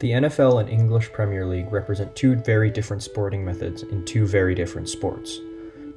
The NFL and English Premier League represent two very different sporting methods in two very different sports.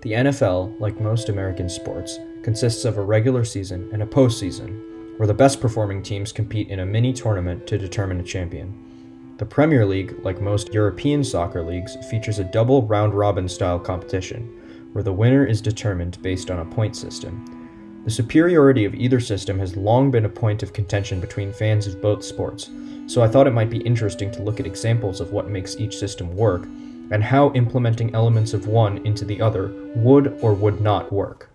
The NFL, like most American sports, consists of a regular season and a postseason, where the best performing teams compete in a mini tournament to determine a champion. The Premier League, like most European soccer leagues, features a double round-robin style competition, where the winner is determined based on a point system. The superiority of either system has long been a point of contention between fans of both sports, so I thought it might be interesting to look at examples of what makes each system work, and how implementing elements of one into the other would or would not work.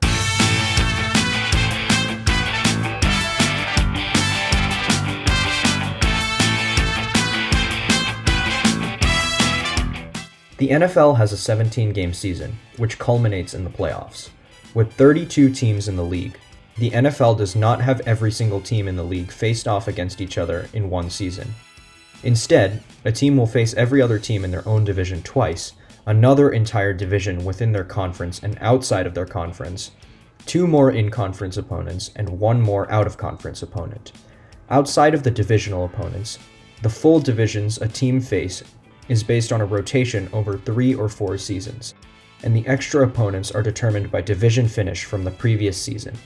The NFL has a 17-game season, which culminates in the playoffs. With 32 teams in the league, the NFL does not have every single team in the league faced off against each other in one season. Instead, a team will face every other team in their own division twice, another entire division within their conference and outside of their conference, two more in-conference opponents, and one more out-of-conference opponent. Outside of the divisional opponents, the full divisions a team face is based on a rotation over 3 or 4 seasons, and the extra opponents are determined by division finish from the previous season.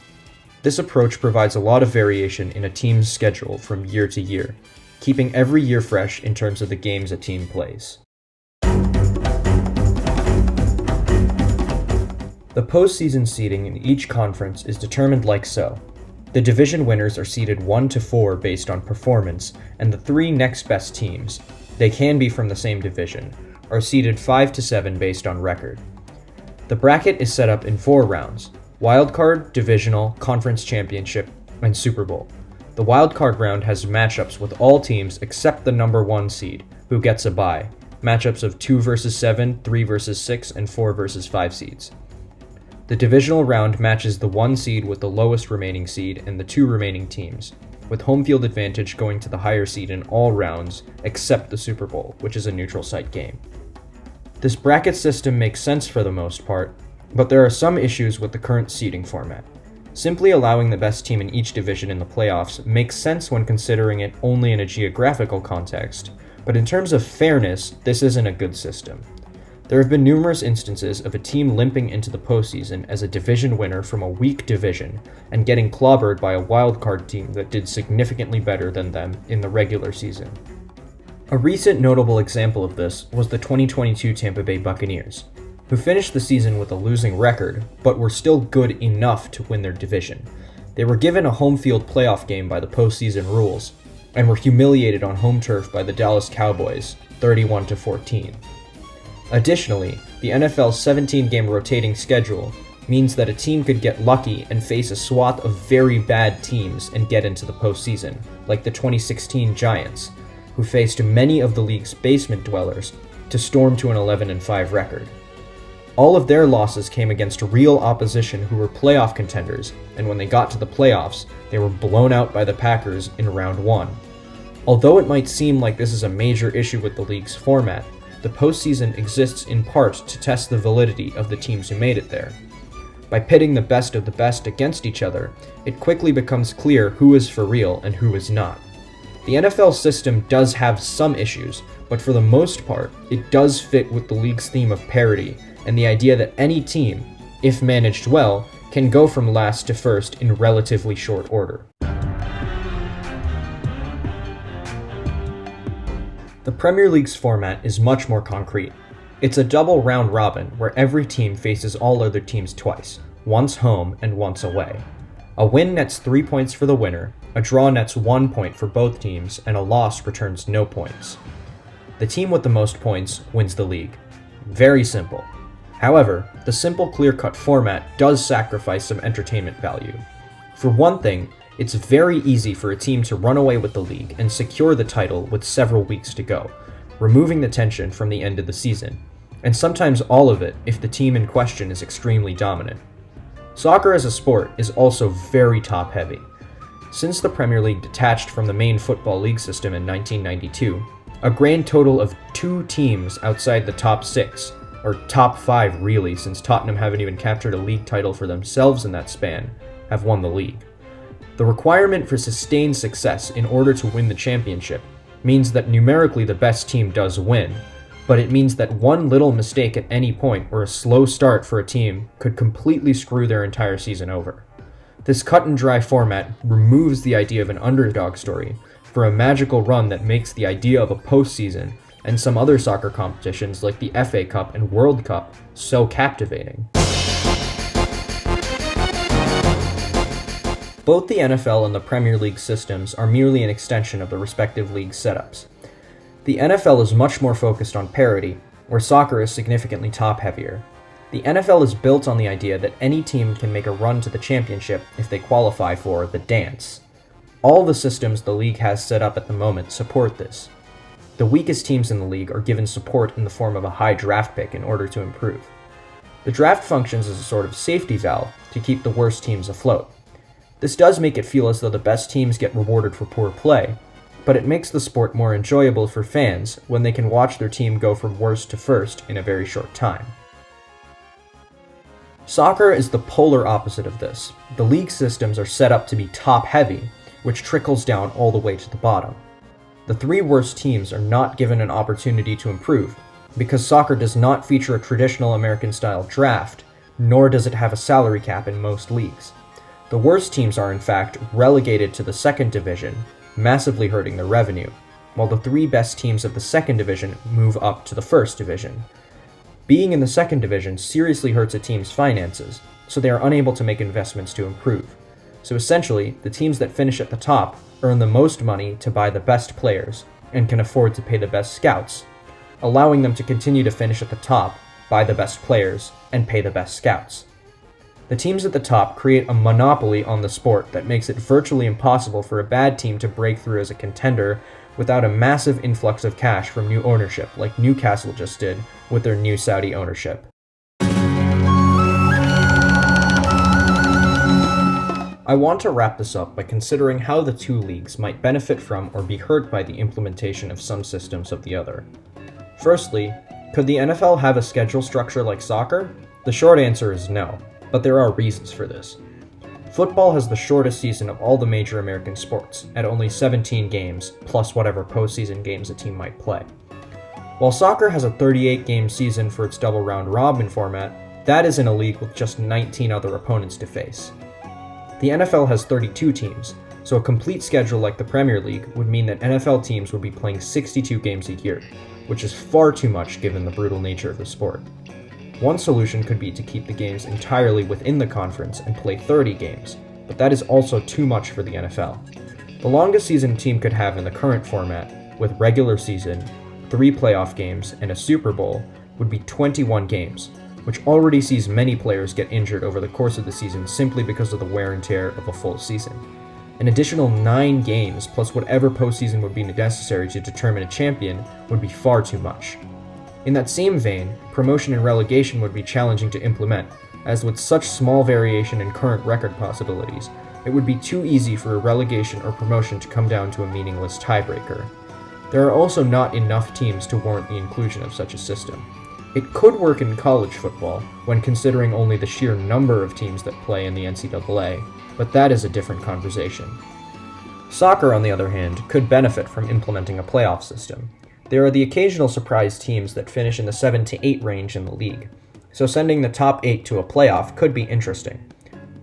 This approach provides a lot of variation in a team's schedule from year to year, keeping every year fresh in terms of the games a team plays. The postseason seeding in each conference is determined like so. The division winners are seeded 1 to 4 based on performance, and the 3 next best teams, they can be from the same division, are seeded 5 to 7 based on record. The bracket is set up in 4 rounds: Wildcard, Divisional, Conference Championship, and Super Bowl. The Wildcard round has matchups with all teams except the number 1 seed, who gets a bye, matchups of 2 versus 7, 3 versus 6, and 4 versus 5 seeds. The Divisional round matches the 1 seed with the lowest remaining seed and the 2 remaining teams, with home field advantage going to the higher seed in all rounds except the Super Bowl, which is a neutral site game. This bracket system makes sense for the most part, but there are some issues with the current seeding format. Simply allowing the best team in each division in the playoffs makes sense when considering it only in a geographical context, but in terms of fairness, this isn't a good system. There have been numerous instances of a team limping into the postseason as a division winner from a weak division and getting clobbered by a wildcard team that did significantly better than them in the regular season. A recent notable example of this was the 2022 Tampa Bay Buccaneers, who finished the season with a losing record, but were still good enough to win their division. They were given a home field playoff game by the postseason rules, and were humiliated on home turf by the Dallas Cowboys, 31-14. Additionally, the NFL's 17-game rotating schedule means that a team could get lucky and face a swath of very bad teams and get into the postseason, like the 2016 Giants, who faced many of the league's basement dwellers to storm to an 11-5 record. All of their losses came against real opposition who were playoff contenders, and when they got to the playoffs, they were blown out by the Packers in round 1. Although it might seem like this is a major issue with the league's format, the postseason exists in part to test the validity of the teams who made it there. By pitting the best of the best against each other, it quickly becomes clear who is for real and who is not. The NFL system does have some issues, but for the most part, it does fit with the league's theme of parity and the idea that any team, if managed well, can go from last to first in relatively short order. The Premier League's format is much more concrete. It's a double round robin where every team faces all other teams twice, once home and once away. A win nets 3 points for the winner, a draw nets 1 point for both teams, and a loss returns no points. The team with the most points wins the league. Very simple. However, the simple clear-cut format does sacrifice some entertainment value. For one thing, it's very easy for a team to run away with the league and secure the title with several weeks to go, removing the tension from the end of the season, and sometimes all of it if the team in question is extremely dominant. Soccer as a sport is also very top-heavy. Since the Premier League detached from the main Football League system in 1992, a grand total of 2 teams outside the top 6, or top 5 really, since Tottenham haven't even captured a league title for themselves in that span, have won the league. The requirement for sustained success in order to win the championship means that numerically the best team does win, but it means that one little mistake at any point or a slow start for a team could completely screw their entire season over. This cut and dry format removes the idea of an underdog story for a magical run that makes the idea of a postseason and some other soccer competitions like the FA Cup and World Cup so captivating. Both the NFL and the Premier League systems are merely an extension of the respective league setups. The NFL is much more focused on parity, where soccer is significantly top-heavier. The NFL is built on the idea that any team can make a run to the championship if they qualify for the dance. All the systems the league has set up at the moment support this. The weakest teams in the league are given support in the form of a high draft pick in order to improve. The draft functions as a sort of safety valve to keep the worst teams afloat. This does make it feel as though the best teams get rewarded for poor play, but it makes the sport more enjoyable for fans when they can watch their team go from worst to first in a very short time. Soccer is the polar opposite of this. The league systems are set up to be top-heavy, which trickles down all the way to the bottom. The three worst teams are not given an opportunity to improve, because soccer does not feature a traditional American-style draft, nor does it have a salary cap in most leagues. The worst teams are in fact relegated to the second division, massively hurting their revenue, while the three best teams of the second division move up to the first division. Being in the second division seriously hurts a team's finances, so they are unable to make investments to improve. So essentially, the teams that finish at the top earn the most money to buy the best players, and can afford to pay the best scouts, allowing them to continue to finish at the top, buy the best players, and pay the best scouts. The teams at the top create a monopoly on the sport that makes it virtually impossible for a bad team to break through as a contender without a massive influx of cash from new ownership, like Newcastle just did with their new Saudi ownership. I want to wrap this up by considering how the two leagues might benefit from or be hurt by the implementation of some systems of the other. Firstly, could the NFL have a schedule structure like soccer? The short answer is no, but there are reasons for this. Football has the shortest season of all the major American sports, at only 17 games, plus whatever postseason games a team might play. While soccer has a 38-game season for its double round-robin format, that is in a league with just 19 other opponents to face. The NFL has 32 teams, so a complete schedule like the Premier League would mean that NFL teams would be playing 62 games a year, which is far too much given the brutal nature of the sport. One solution could be to keep the games entirely within the conference and play 30 games, but that is also too much for the NFL. The longest season a team could have in the current format, with regular season, 3 playoff games, and a Super Bowl, would be 21 games, which already sees many players get injured over the course of the season simply because of the wear and tear of a full season. An additional 9 games plus whatever postseason would be necessary to determine a champion would be far too much. In that same vein, promotion and relegation would be challenging to implement, as with such small variation in current record possibilities, it would be too easy for a relegation or promotion to come down to a meaningless tiebreaker. There are also not enough teams to warrant the inclusion of such a system. It could work in college football, when considering only the sheer number of teams that play in the NCAA, but that is a different conversation. Soccer, on the other hand, could benefit from implementing a playoff system. There are the occasional surprise teams that finish in the 7 to 8 range in the league, so sending the top 8 to a playoff could be interesting.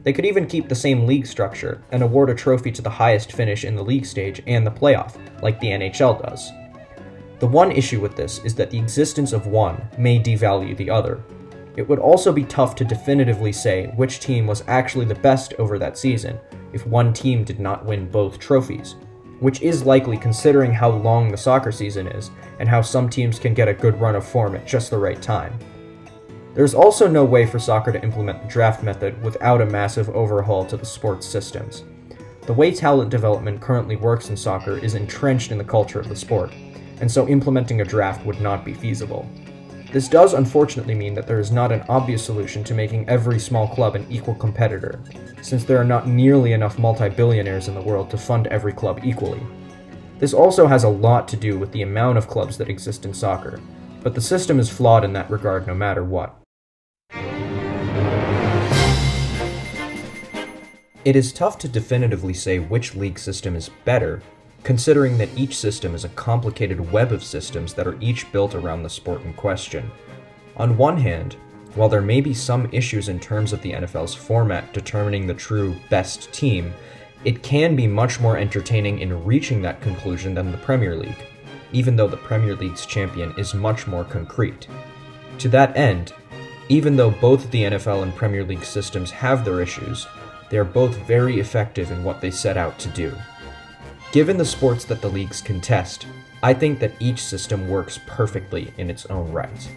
They could even keep the same league structure and award a trophy to the highest finish in the league stage and the playoff, like the NHL does. The one issue with this is that the existence of one may devalue the other. It would also be tough to definitively say which team was actually the best over that season if one team did not win both trophies, which is likely considering how long the soccer season is and how some teams can get a good run of form at just the right time. There's also no way for soccer to implement the draft method without a massive overhaul to the sport's systems. The way talent development currently works in soccer is entrenched in the culture of the sport, and so implementing a draft would not be feasible. This does unfortunately mean that there is not an obvious solution to making every small club an equal competitor, since there are not nearly enough multi-billionaires in the world to fund every club equally. This also has a lot to do with the amount of clubs that exist in soccer, but the system is flawed in that regard no matter what. It is tough to definitively say which league system is better, considering that each system is a complicated web of systems that are each built around the sport in question. On one hand, while there may be some issues in terms of the NFL's format determining the true best team, it can be much more entertaining in reaching that conclusion than the Premier League, even though the Premier League's champion is much more concrete. To that end, even though both the NFL and Premier League systems have their issues, they are both very effective in what they set out to do. Given the sports that the leagues contest, I think that each system works perfectly in its own right.